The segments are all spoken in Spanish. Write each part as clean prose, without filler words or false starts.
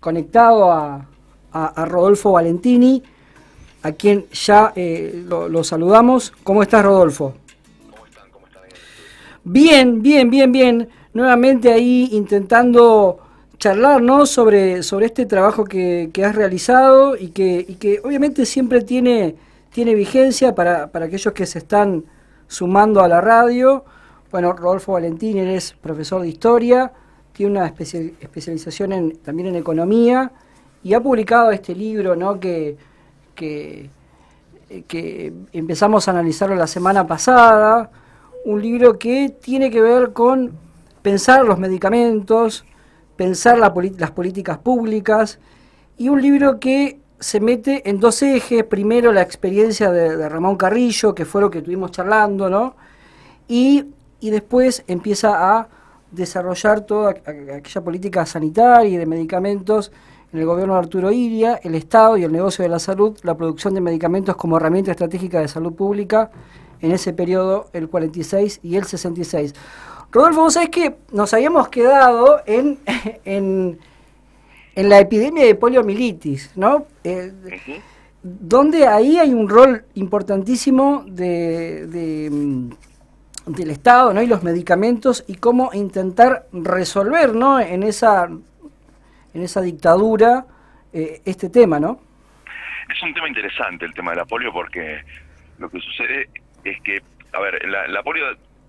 conectado a Rodolfo Valentini, a quien ya lo saludamos. ¿Cómo estás, Rodolfo? ¿Cómo están? ¿Cómo están ahí en el estudio? Bien, bien, bien, bien. Nuevamente ahí intentando charlar, ¿no? sobre este trabajo que has realizado y que obviamente siempre tiene vigencia para aquellos que se están sumando a la radio. Bueno, Rodolfo Valentini es profesor de historia, tiene una especialización también en economía y ha publicado este libro, ¿no? que empezamos a analizarlo la semana pasada, un libro que tiene que ver con pensar los medicamentos, pensar las políticas públicas, y un libro que se mete en dos ejes. Primero, la experiencia de Ramón Carrillo, que fue lo que estuvimos charlando, ¿no? Y después empieza a desarrollar toda aquella política sanitaria y de medicamentos en el gobierno de Arturo Illia, el Estado y el negocio de la salud, la producción de medicamentos como herramienta estratégica de salud pública en ese periodo, el 46 y el 66. Rodolfo, vos sabés que nos habíamos quedado en la epidemia de poliomielitis, ¿no? Donde ahí hay un rol importantísimo del Estado, ¿no? Y los medicamentos, y cómo intentar resolver, ¿no? en esa dictadura este tema, ¿no? Es un tema interesante el tema de la polio, porque lo que sucede es que, a ver, la polio,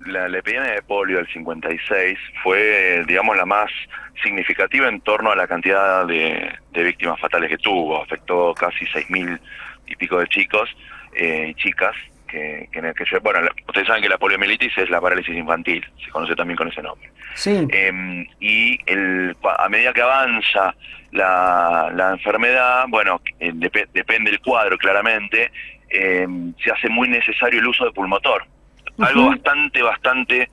la epidemia de polio del 56 fue, digamos, la más significativa en torno a la cantidad de víctimas fatales que tuvo. Afectó casi 6.000 y pico de chicos y chicas, que en el que yo, bueno, ustedes saben que la poliomielitis es la parálisis infantil, se conoce también con ese nombre. Sí. Y a medida que avanza la enfermedad, bueno, depende del cuadro claramente, se hace muy necesario el uso de pulmotor. Algo bastante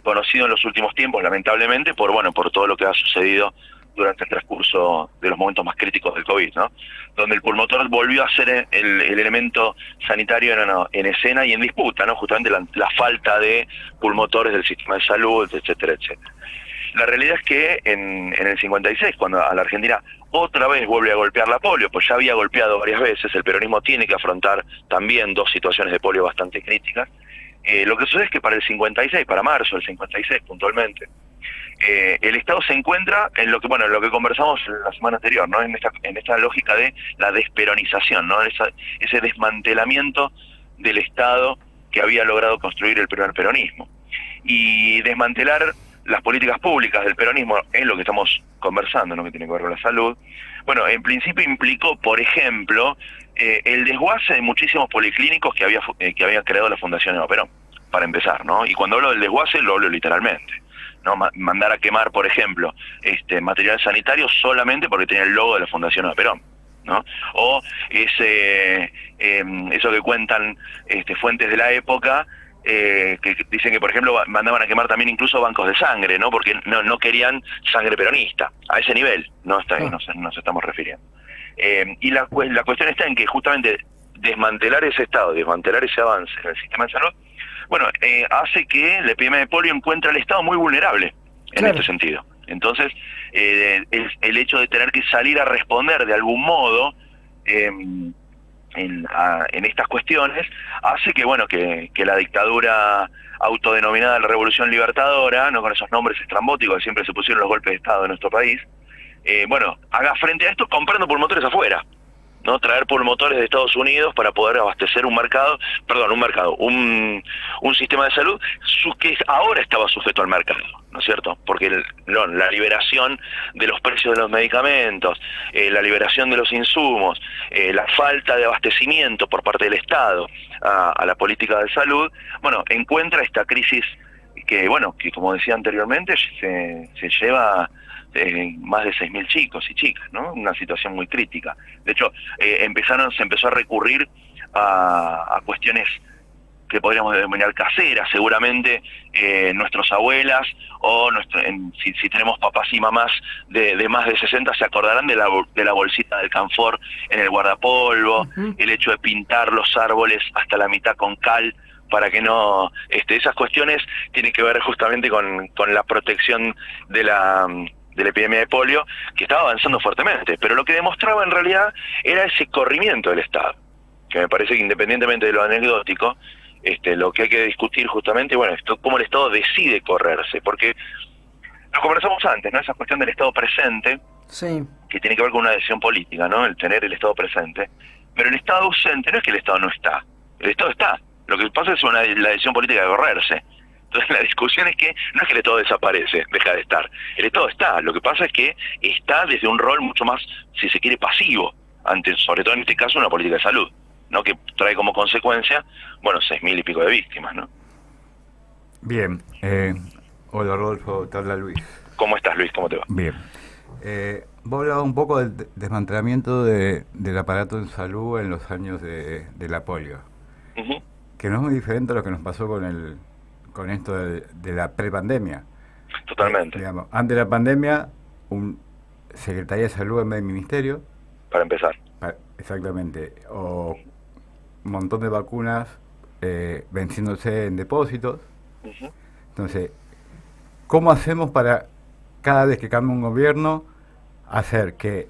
conocido en los últimos tiempos, lamentablemente, por todo lo que ha sucedido durante el transcurso de los momentos más críticos del COVID, ¿no? Donde el pulmotor volvió a ser el elemento sanitario en escena y en disputa, ¿no? Justamente la falta de pulmotores del sistema de salud, etcétera, etcétera. La realidad es que en el 56, cuando a la Argentina otra vez vuelve a golpear la polio, pues ya había golpeado varias veces, el peronismo tiene que afrontar también dos situaciones de polio bastante críticas. Lo que sucede es que para el 56, para marzo del 56 puntualmente, el Estado se encuentra en lo que conversamos la semana anterior, ¿no? En esta lógica de la desperonización, ¿no? Ese desmantelamiento del Estado que había logrado construir el primer peronismo. Y desmantelar las políticas públicas del peronismo es lo que estamos conversando, ¿no? Que tiene que ver con la salud. Bueno, en principio implicó, por ejemplo, el desguace de muchísimos policlínicos que había creado la Fundación Eva Perón, para empezar, ¿no? Y cuando hablo del desguace, lo hablo literalmente, ¿no? Mandar a quemar, por ejemplo, material sanitario solamente porque tenía el logo de la Fundación Eva Perón, ¿no? O eso que cuentan fuentes de la época, que dicen que, por ejemplo, mandaban a quemar también incluso bancos de sangre, ¿no? Porque no querían sangre peronista. A ese nivel nos estamos refiriendo. Y la cuestión está en que justamente desmantelar ese Estado, desmantelar ese avance en el sistema de salud, bueno, hace que la epidemia de polio encuentre al Estado muy vulnerable en este sentido. Entonces, el hecho de tener que salir a responder de algún modo en estas cuestiones hace que la dictadura autodenominada la Revolución Libertadora, no con esos nombres estrambóticos que siempre se pusieron los golpes de Estado en nuestro país, haga frente a esto comprando pulmotores afuera, ¿no? Traer pulmotores de Estados Unidos para poder abastecer un sistema de salud que ahora estaba sujeto al mercado, ¿no es cierto? Porque la liberación de los precios de los medicamentos, la liberación de los insumos, la falta de abastecimiento por parte del Estado a la política de salud, encuentra esta crisis que como decía anteriormente, se lleva más de 6.000 chicos y chicas, ¿no? Una situación muy crítica. De hecho, se empezó a recurrir a cuestiones que podríamos denominar caseras. Seguramente nuestras abuelas o si tenemos papás y mamás de más de 60 se acordarán de la bolsita del Canfor en el guardapolvo, el hecho de pintar los árboles hasta la mitad con cal para que no... esas cuestiones tienen que ver justamente con la protección de de la epidemia de polio, que estaba avanzando fuertemente, pero lo que demostraba en realidad era ese corrimiento del Estado, que me parece que independientemente de lo anecdótico, lo que hay que discutir justamente, bueno, cómo el Estado decide correrse, porque lo conversamos antes, ¿no? Esa cuestión del Estado presente, Sí. que tiene que ver con una decisión política, ¿no? El tener el Estado presente, pero el Estado ausente no es que el Estado no está, el Estado está, lo que pasa es la decisión política de correrse. Entonces la discusión es que no es que el Estado desaparece, deja de estar, el Estado está, lo que pasa es que está desde un rol mucho más, si se quiere, pasivo, ante, sobre todo en este caso, una política de salud, ¿no? Que trae como consecuencia, bueno, 6.000 y pico de víctimas, ¿no? Bien, hola Rodolfo, te habla Luis. ¿Cómo estás, Luis? ¿Cómo te va? Bien. Vos hablabas un poco del desmantelamiento del aparato en salud en los años de la polio, que no es muy diferente a lo que nos pasó con esto de la prepandemia. Totalmente. Digamos, antes de la pandemia, un Secretaría de Salud en vez de ministerio. Para empezar. Exactamente. O un montón de vacunas venciéndose en depósitos. Entonces, ¿cómo hacemos para, cada vez que cambia un gobierno, hacer que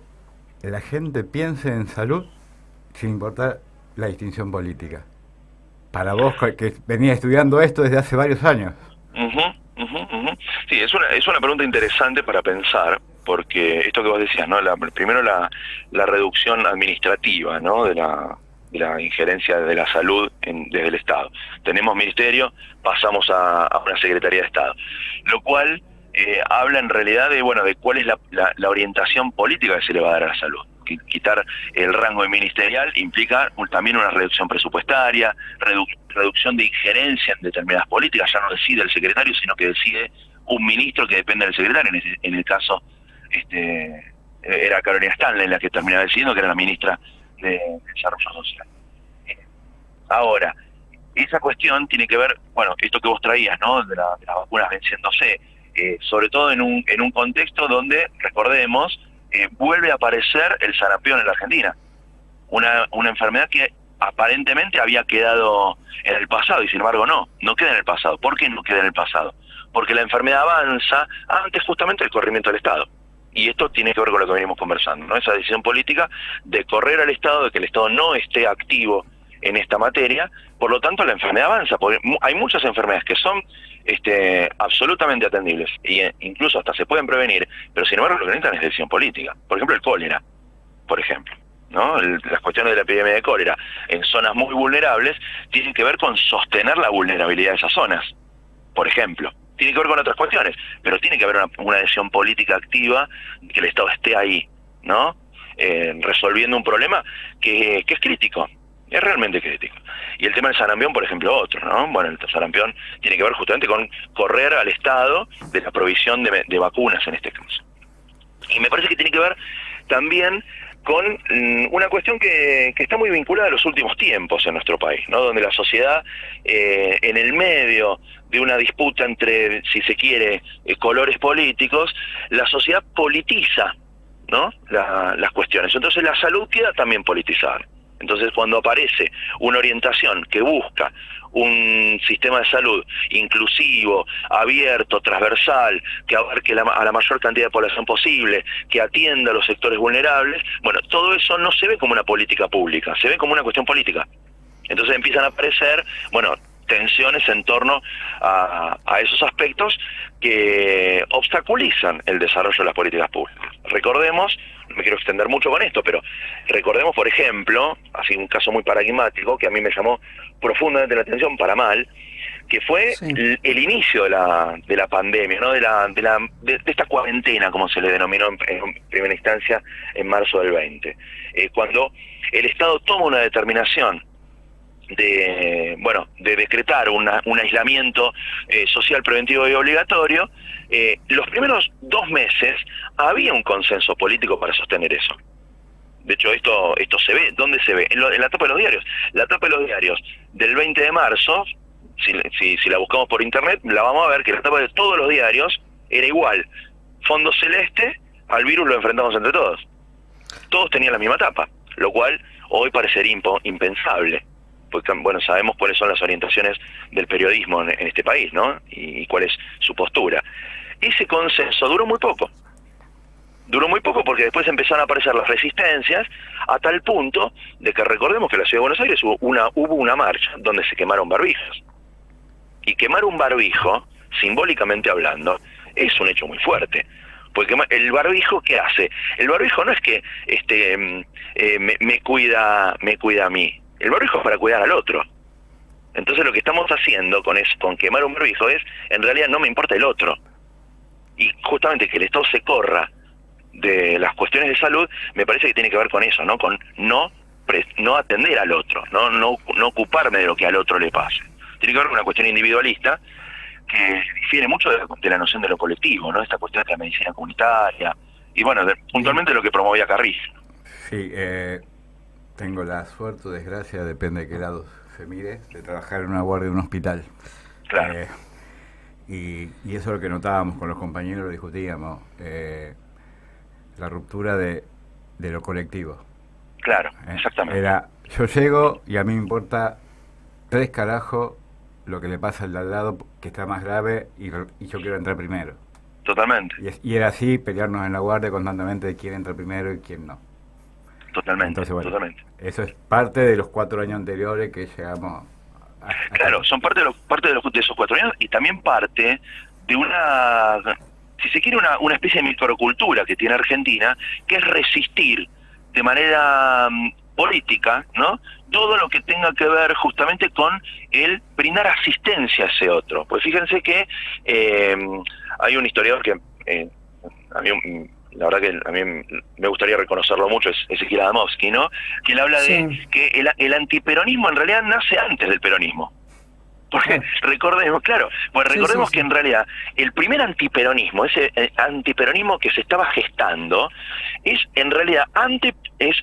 la gente piense en salud sin importar la distinción política? Para vos, que venías estudiando esto desde hace varios años. Sí, es una pregunta interesante para pensar, porque esto que vos decías, ¿no? Primero la reducción administrativa, ¿no? de la injerencia de la salud desde el Estado. Tenemos ministerio, pasamos a una Secretaría de Estado, lo cual habla en realidad de cuál es la orientación política que se le va a dar a la salud. Quitar el rango ministerial implica también una reducción presupuestaria, reducción de injerencia en determinadas políticas. Ya no decide el secretario, sino que decide un ministro que depende del secretario. En el caso era Carolina Stanley la que terminaba decidiendo, que era la ministra de Desarrollo Social. Ahora, esa cuestión tiene que ver, esto que vos traías, ¿no? De las vacunas venciéndose, sobre todo en un contexto donde, recordemos, vuelve a aparecer el sarampión en la Argentina, una enfermedad que aparentemente había quedado en el pasado, y sin embargo no queda en el pasado. ¿Por qué no queda en el pasado? Porque la enfermedad avanza antes justamente del corrimiento del Estado. Y esto tiene que ver con lo que venimos conversando, ¿no? Esa decisión política de correr al Estado, de que el Estado no esté activo en esta materia. Por lo tanto, la enfermedad avanza, porque hay muchas enfermedades que son absolutamente atendibles, e incluso hasta se pueden prevenir, pero sin embargo lo que necesitan es decisión política. Por ejemplo, el cólera, por ejemplo, ¿no? Las cuestiones de la epidemia de cólera en zonas muy vulnerables tienen que ver con sostener la vulnerabilidad de esas zonas, por ejemplo. Tiene que ver con otras cuestiones, pero tiene que haber una decisión política activa, que el Estado esté ahí, ¿no? Resolviendo un problema que es crítico, es realmente crítico. Y el tema del sarampión, por ejemplo, otro, ¿no? Bueno, el sarampión tiene que ver justamente con correr al Estado de la provisión de vacunas en este caso. Y me parece que tiene que ver también con una cuestión que está muy vinculada a los últimos tiempos en nuestro país, ¿no? Donde la sociedad, en el medio de una disputa entre, si se quiere, colores políticos, la sociedad politiza, ¿no? Las cuestiones. Entonces la salud queda también politizada. Entonces cuando aparece una orientación que busca un sistema de salud inclusivo, abierto, transversal, que abarque a la mayor cantidad de población posible, que atienda a los sectores vulnerables, todo eso no se ve como una política pública, se ve como una cuestión política. Entonces empiezan a aparecer, tensiones en torno a esos aspectos que obstaculizan el desarrollo de las políticas públicas. Recordemos, no me quiero extender mucho con esto, pero recordemos, por ejemplo, así un caso muy paradigmático que a mí me llamó profundamente la atención, para mal, que fue el inicio de la pandemia, ¿no? de esta cuarentena, como se le denominó en primera instancia en marzo del 20, cuando el Estado toma una determinación de decretar un aislamiento social preventivo y obligatorio. Los primeros 2 meses había un consenso político para sostener eso. De hecho, esto se ve. ¿Dónde se ve? En la tapa de los diarios. La tapa de los diarios del 20 de marzo, si la buscamos por internet, la vamos a ver que la tapa de todos los diarios era igual. Fondo celeste, al virus lo enfrentamos entre todos. Todos tenían la misma tapa, lo cual hoy parecería impensable. Porque, sabemos cuáles son las orientaciones del periodismo en este país, ¿no? Y cuál es su postura. Ese consenso duró muy poco. Duró muy poco porque después empezaron a aparecer las resistencias, a tal punto de que recordemos que en la Ciudad de Buenos Aires hubo una marcha donde se quemaron barbijos. Y quemar un barbijo, simbólicamente hablando, es un hecho muy fuerte. Porque el barbijo, ¿qué hace? El barbijo no es que me cuida a mí. El barbijo es para cuidar al otro. Entonces lo que estamos haciendo con quemar un barbijo es, en realidad no me importa el otro. Y justamente que el Estado se corra de las cuestiones de salud, me parece que tiene que ver con eso, ¿no? Con no atender al otro, no ocuparme de lo que al otro le pase. Tiene que ver con una cuestión individualista que difiere mucho de la noción de lo colectivo, ¿no? Esta cuestión de la medicina comunitaria, y bueno, puntualmente lo que promovía Carriz. Sí, tengo la suerte o desgracia, depende de qué lado se mire, de trabajar en una guardia de un hospital. Claro. Y eso es lo que notábamos con los compañeros, lo discutíamos, la ruptura de lo colectivo. Claro, exactamente. Yo llego y a mí me importa 3 carajos lo que le pasa al de al lado, que está más grave, y yo quiero entrar primero. Totalmente. Y era así, pelearnos en la guardia constantemente de quién entra primero y quién no. Totalmente. Entonces, bueno, totalmente. Eso es parte de los 4 años anteriores que llegamos a claro, son parte de esos 4 años, y también parte de una, si se quiere, una especie de microcultura que tiene Argentina, que es resistir de manera política, ¿no? Todo lo que tenga que ver justamente con el brindar asistencia a ese otro. Pues fíjense que hay un historiador que a mí, la verdad que a mí me gustaría reconocerlo mucho, es Ezequiel Adamowski, ¿no? Que él habla de que el antiperonismo en realidad nace antes del peronismo. Porque recordemos, recordemos que en realidad el primer antiperonismo, ese antiperonismo que se estaba gestando, es en realidad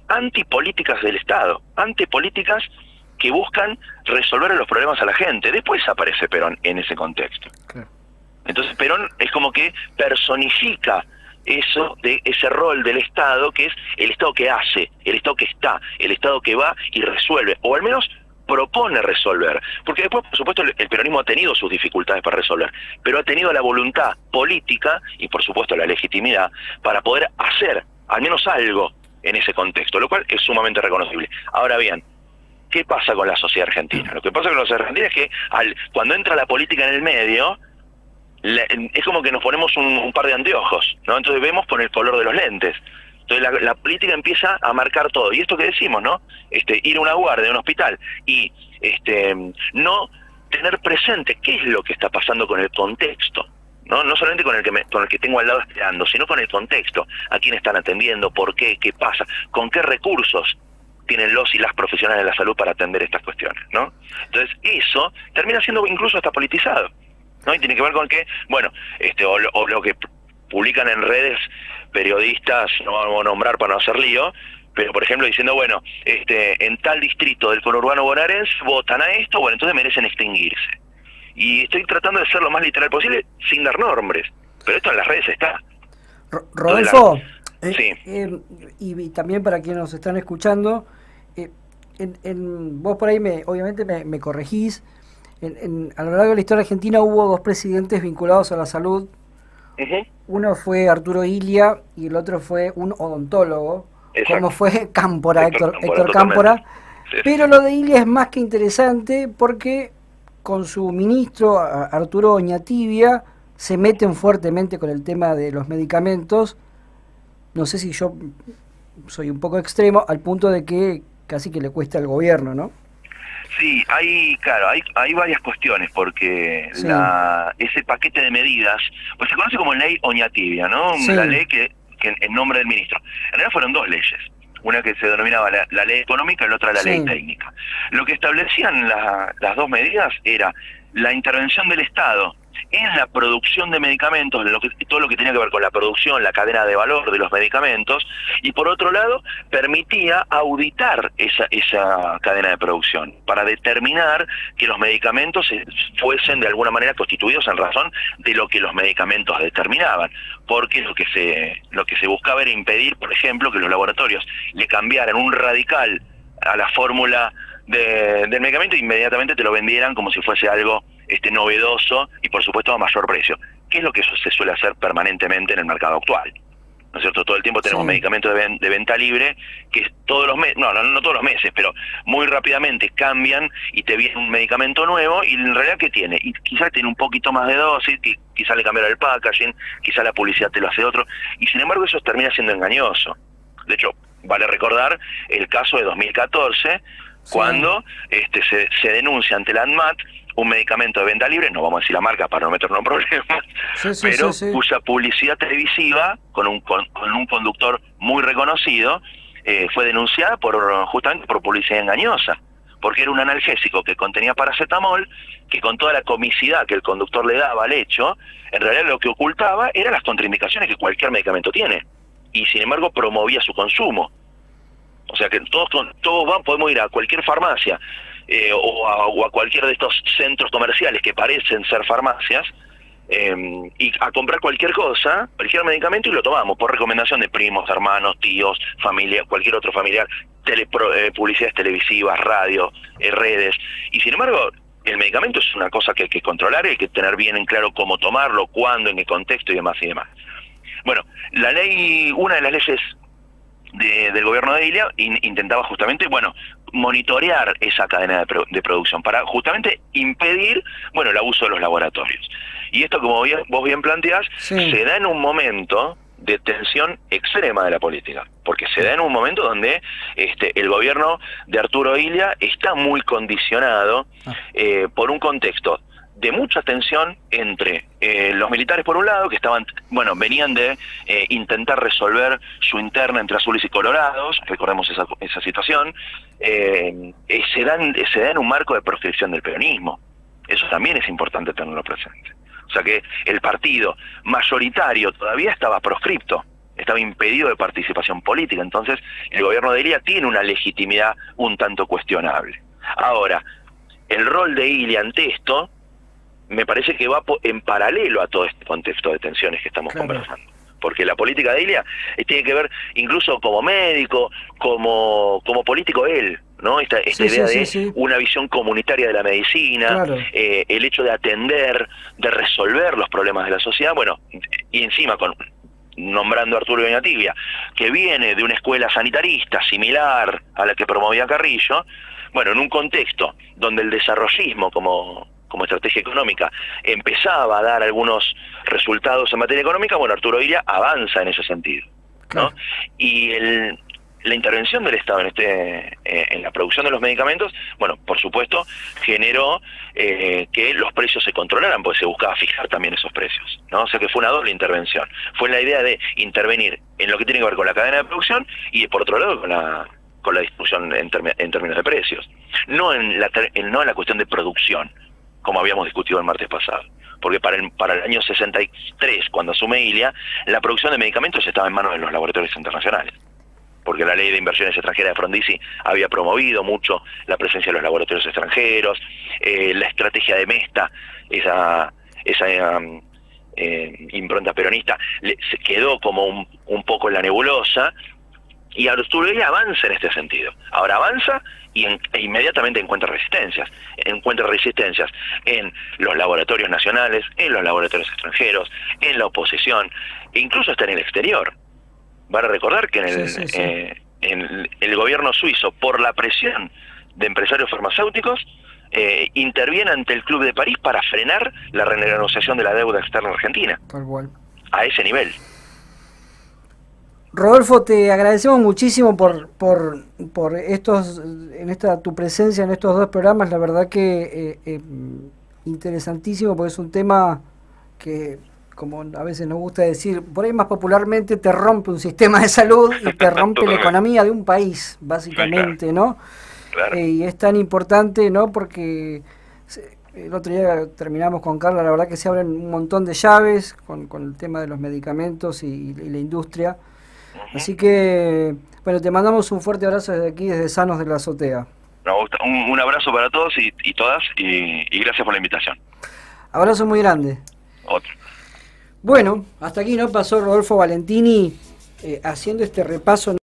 antipolíticas del Estado, antipolíticas que buscan resolver los problemas a la gente. Después aparece Perón en ese contexto. Claro. Entonces Perón es como que personifica ese rol del Estado, que es el Estado que hace, el Estado que está, el Estado que va y resuelve, o al menos propone resolver, porque después, por supuesto, el peronismo ha tenido sus dificultades para resolver, pero ha tenido la voluntad política y, por supuesto, la legitimidad para poder hacer al menos algo en ese contexto, lo cual es sumamente reconocible. Ahora bien, ¿qué pasa con la sociedad argentina? Lo que pasa con la sociedad argentina es que cuando entra la política en el medio, es como que nos ponemos un par de anteojos, ¿no? Entonces vemos con el color de los lentes. Entonces la política empieza a marcar todo. Y esto que decimos, ¿no? Ir a una guardia, a un hospital, y no tener presente qué es lo que está pasando con el contexto, ¿no? No solamente con el que tengo al lado esperando, sino con el contexto. A quién están atendiendo, por qué, qué pasa, con qué recursos tienen los y las profesionales de la salud para atender estas cuestiones, ¿no? Entonces eso termina siendo incluso hasta politizado, ¿no? Y tiene que ver con que, bueno, o lo que publican en redes periodistas, no vamos a nombrar para no hacer lío, pero por ejemplo diciendo, bueno, en tal distrito del conurbano bonaerense votan a esto, bueno, entonces merecen extinguirse. Y estoy tratando de ser lo más literal posible sin dar nombres, pero esto en las redes está. Rodolfo, sí. Y también para quienes nos están escuchando, vos por ahí obviamente me corregís, a lo largo de la historia argentina hubo 2 presidentes vinculados a la salud. Uno fue Arturo Illia y el otro fue un odontólogo. Exacto. Como fue Cámpora, Héctor Cámpora. Sí. Pero lo de Illia es más que interesante porque con su ministro Arturo Oñatibia se meten fuertemente con el tema de los medicamentos. No sé si yo soy un poco extremo, al punto de que casi que le cuesta al gobierno, ¿no? Sí, hay varias cuestiones, porque sí, ese paquete de medidas, pues se conoce como ley Oñatibia, ¿no? Sí. La ley que en nombre del ministro. En realidad fueron 2 leyes, una que se denominaba la ley económica y la otra la ley técnica. Lo que establecían las 2 medidas era la intervención del Estado en la producción de medicamentos, todo lo que tenía que ver con la producción, la cadena de valor de los medicamentos, y por otro lado permitía auditar esa cadena de producción para determinar que los medicamentos fuesen de alguna manera constituidos en razón de lo que los medicamentos determinaban, porque lo que se buscaba era impedir, por ejemplo, que los laboratorios le cambiaran un radical a la fórmula del medicamento e inmediatamente te lo vendieran como si fuese algo novedoso y por supuesto a mayor precio, que es lo que se suele hacer permanentemente en el mercado actual, ¿no es cierto? Todo el tiempo tenemos Sí. medicamentos de venta libre que todos los meses, no todos los meses, pero muy rápidamente cambian y te viene un medicamento nuevo y en realidad ¿qué tiene? Y quizás tiene un poquito más de dosis, quizás le cambiaron el packaging, quizás la publicidad te lo hace otro, y sin embargo eso termina siendo engañoso. De hecho, vale recordar el caso de 2014, Sí. cuando se denuncia ante la ANMAT un medicamento de venta libre, no vamos a decir la marca para no meternos en problemas, Sí, sí, pero sí, sí. cuya publicidad televisiva, con un conductor muy reconocido, fue denunciada justamente por publicidad engañosa, porque era un analgésico que contenía paracetamol, que con toda la comicidad que el conductor le daba al hecho, en realidad lo que ocultaba eran las contraindicaciones que cualquier medicamento tiene, y sin embargo promovía su consumo. O sea que todos podemos ir a cualquier farmacia o a cualquier de estos centros comerciales que parecen ser farmacias y a comprar cualquier cosa, cualquier medicamento, y lo tomamos por recomendación de primos, hermanos, tíos, familia, cualquier otro familiar, publicidades televisivas, radio, redes. Y sin embargo, el medicamento es una cosa que hay que controlar y hay que tener bien en claro cómo tomarlo, cuándo, en qué contexto y demás y demás. Bueno, la ley, una de las leyes del gobierno de Ilia intentaba justamente, monitorear esa cadena de producción para justamente impedir, el abuso de los laboratorios. Y esto, como vos bien planteás, Sí. se da en un momento de tensión extrema de la política, porque se da en un momento donde el gobierno de Arturo Ilia está muy condicionado por un contexto de mucha tensión entre los militares por un lado, que venían de intentar resolver su interna entre azules y colorados, recordemos esa situación, se da en un marco de proscripción del peronismo. Eso también es importante tenerlo presente. O sea que el partido mayoritario todavía estaba proscripto, estaba impedido de participación política, entonces el gobierno de Ilia tiene una legitimidad un tanto cuestionable. Ahora, el rol de Ilia ante esto me parece que va en paralelo a todo este contexto de tensiones que estamos conversando. Porque la política de Ilia tiene que ver, incluso como médico, como político él, ¿no? Esta idea de una visión comunitaria de la medicina, el hecho de atender, de resolver los problemas de la sociedad, y encima nombrando a Arturo Beñatiglia, que viene de una escuela sanitarista similar a la que promovía Carrillo, en un contexto donde el desarrollismo como estrategia económica empezaba a dar algunos resultados en materia económica, Arturo Ilia avanza en ese sentido, ¿no? Y la intervención del Estado en la producción de los medicamentos, por supuesto, generó que los precios se controlaran, porque se buscaba fijar también esos precios, ¿no? O sea que fue una doble intervención. Fue la idea de intervenir en lo que tiene que ver con la cadena de producción y, por otro lado, con la distribución en términos de precios. No en la cuestión de producción, como habíamos discutido el martes pasado. Porque para el año 63, cuando asume Ilia, la producción de medicamentos estaba en manos de los laboratorios internacionales. Porque la ley de inversiones extranjeras de Frondizi había promovido mucho la presencia de los laboratorios extranjeros, la estrategia de Mesta, esa impronta peronista, se quedó como un poco en la nebulosa, y Arturo Ilia avanza en este sentido. Ahora avanza e inmediatamente encuentra resistencias en los laboratorios nacionales, en los laboratorios extranjeros, en la oposición, e incluso hasta en el exterior. Van a recordar que en el gobierno suizo, por la presión de empresarios farmacéuticos, interviene ante el Club de París para frenar la renegociación de la deuda externa argentina. Tal cual. A ese nivel. Rodolfo, te agradecemos muchísimo por tu presencia en estos dos programas. La verdad que interesantísimo, porque es un tema que, como a veces nos gusta decir, por ahí más popularmente, te rompe un sistema de salud y te rompe la economía de un país, básicamente, ¿no? Claro. Y es tan importante, ¿no? Porque el otro día terminamos con Carla, la verdad que se abren un montón de llaves con el tema de los medicamentos y la industria. Así que, te mandamos un fuerte abrazo desde aquí, desde Sanos de la Azotea. Un abrazo para todos y todas, y gracias por la invitación. Abrazo muy grande. Otro. Bueno, hasta aquí, ¿no? Pasó Rodolfo Valentini haciendo este repaso